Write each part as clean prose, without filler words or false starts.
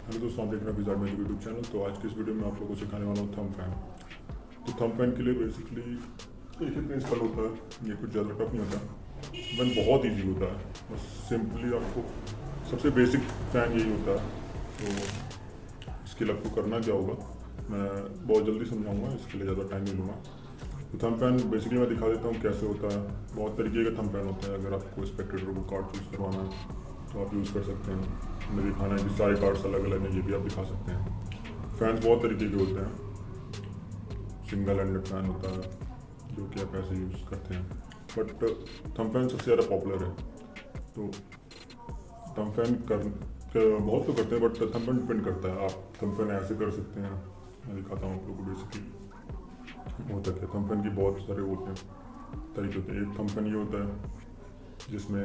Hello दोस्तों, आप देख रहे हैं विजार्ड मेरे यूट्यूब चैनल। तो आज की इस वीडियो में आप लोगों को सिखाने वाला हूँ थंब फैन। तो थंब फैन के लिए बेसिकली एक ही प्रिंसिपल होता है, ये कुछ ज़्यादा टफ नहीं होता। फैन बहुत इजी होता है, बस सिंपली आपको सबसे बेसिक फ़ैन यही होता है। तो इसके लिए आपको करना क्या होगा मैं बहुत जल्दी समझाऊँगा, इसके लिए ज़्यादा टाइम नहीं लूँगा। तो थंब फैन बेसिकली मैं दिखा देता हूँ कैसे होता है। बहुत तरीके का थंब फैन होता है। अगर आपको स्पेक्टेटर को कार्ड चूज़ करवाना है तो आप यूज़ कर सकते हैं। हमें दिखाना है कि सारे कार्ड्स अलग अलग हैं, ये भी आप दिखा सकते हैं। फैंस बहुत तरीके के होते हैं। सिंगल हैंडेड फैन होता है जो कि आप ऐसे यूज़ करते हैं, बट थंब फैन सबसे ज़्यादा पॉपुलर है। तो थंब फैन बहुत तो करते हैं, बट थंब फैन डिपेंड करता है। आप थंब फैन ऐसे कर सकते हैं, मैं दिखाता हूँ आप लोगों को बेसिकली होता क्या। थंब फैन की बहुत सारे होते हैं तरीके होते हैं। एक थंब फैन ये होता है जिसमें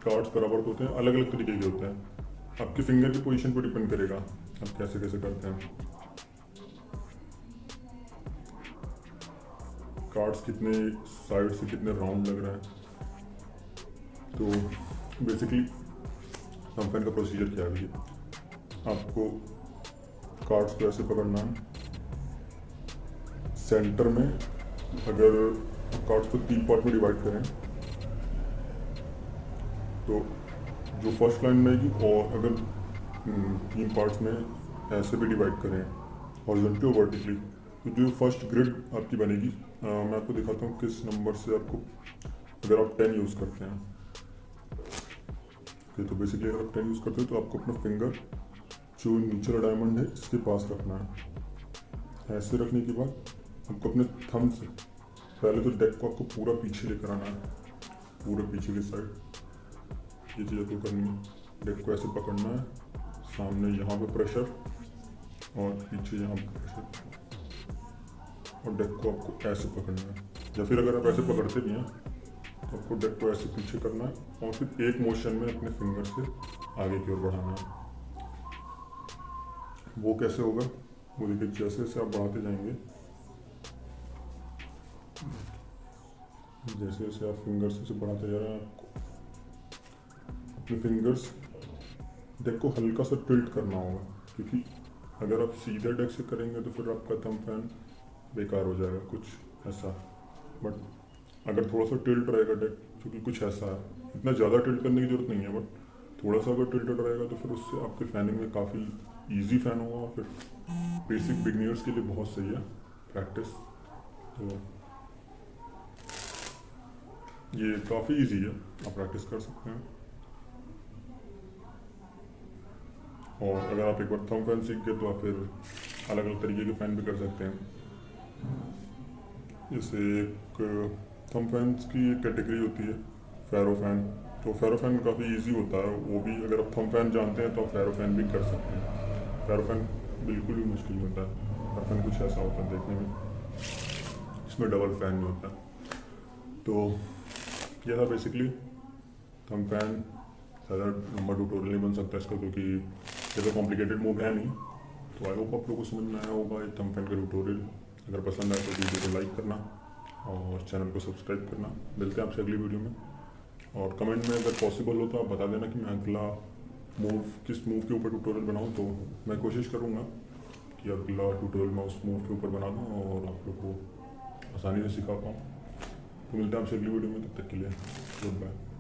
कार्ड्स बराबर होते हैं, अलग अलग तरीके के होते हैं। आपकी फिंगर की पोजीशन पर डिपेंड करेगा आप कैसे कैसे करते हैं। कार्ड्स कितने साइड से कितने राउंड लग रहे हैं। तो बेसिकली थंब फैन का प्रोसीजर क्या है, आपको कार्ड्स को ऐसे पकड़ना है सेंटर में। अगर कार्ड्स को 3 पार्ट में डिवाइड करें तो जो फर्स्ट लाइन में आएगी, और अगर 3 पार्ट्स में ऐसे भी डिवाइड करें हॉरिजॉन्टली और वर्टिकली, तो जो फर्स्ट ग्रिड आपकी बनेगी, मैं आपको दिखाता हूँ किस नंबर से आपको, अगर आप 10 यूज़ करते हैं। ओके, तो बेसिकली अगर आप 10 यूज़ करते हो तो आपको अपना फिंगर जो नीचे वाला डायमंड है इसके पास रखना है। ऐसे रखने के बाद आपको अपने थंब से पहले तो डेक को आपको पूरा पीछे लेकर आना है, पूरे पीछे की साइड। ये चीज़ आपको करनी है। डेक को ऐसे पकड़ना है, सामने यहाँ पे प्रेशर और पीछे यहाँ पे प्रेशर, और डेक को आपको ऐसे पकड़ना है। या फिर अगर आप ऐसे पकड़ते भी हैं तो आपको डेक को ऐसे पीछे करना है और फिर एक मोशन में अपने फिंगर से आगे की ओर बढ़ाना है। वो कैसे होगा वो देखिए, जैसे जैसे आप बढ़ाते जाएंगे, जैसे जैसे आप फिंगर्स से बढ़ाते जा रहे हैं, आपको अपने फिंगर्स डेक को हल्का सा टिल्ट करना होगा, क्योंकि अगर आप सीधे डेक से करेंगे तो फिर आपका थंब फैन बेकार हो जाएगा, कुछ ऐसा। बट अगर थोड़ा सा टिल्ट रहेगा डेक, क्योंकि कुछ ऐसा है, इतना ज़्यादा टिल्ट करने की ज़रूरत नहीं है, बट थोड़ा सा अगर टिल्टेड रहेगा तो फिर उससे आपके फैनिंग में काफ़ी इजी फैन होगा, और फिर बेसिक बिगनियर्स के लिए बहुत सही है प्रैक्टिस। तो ये काफ़ी इजी है, आप प्रैक्टिस कर सकते हैं। और अगर आप एक बार थंब फैन सीख गए तो आप फिर अलग अलग तरीके के फ़ैन भी कर सकते हैं। जैसे एक थंब फैन्स की एक कैटेगरी होती है फेरो फैन। तो फेरो फैन काफ़ी इजी होता है, वो भी अगर आप थंब फैन जानते हैं तो आप फेरो फैन भी कर सकते हैं। फेरो फैन बिल्कुल भी मुश्किल नहीं होता है। फेरो फैन कुछ ऐसा होता है देखने में, इसमें डबल फैन नहीं होता। तो यह था बेसिकली थंब फैन। ज़्यादा नंबर ट्यूटोरियल नहीं बन सकता इसका, क्योंकि ज़्यादा कॉम्प्लिकेटेड मूव है नहीं। तो आई होप आप लोगों को समझ में आया होगा ये थंब फैन का ट्यूटोरियल। अगर पसंद आए तो वीडियो को लाइक करना और चैनल को सब्सक्राइब करना। मिलते हैं आपसे अगली वीडियो में, और कमेंट में अगर पॉसिबल हो तो आप बता देना कि मैं अगला मूव किस मूव के ऊपर ट्यूटोरियल बनाऊँ। तो मैं कोशिश करूँगा कि अगला ट्यूटोरियल मैं उस मूव के ऊपर बना दूँ और आप लोग को आसानी से सिखा पाऊँ। तो मिलते हैं आपसे अगली वीडियो में, तब तक के लिए गुड बाय।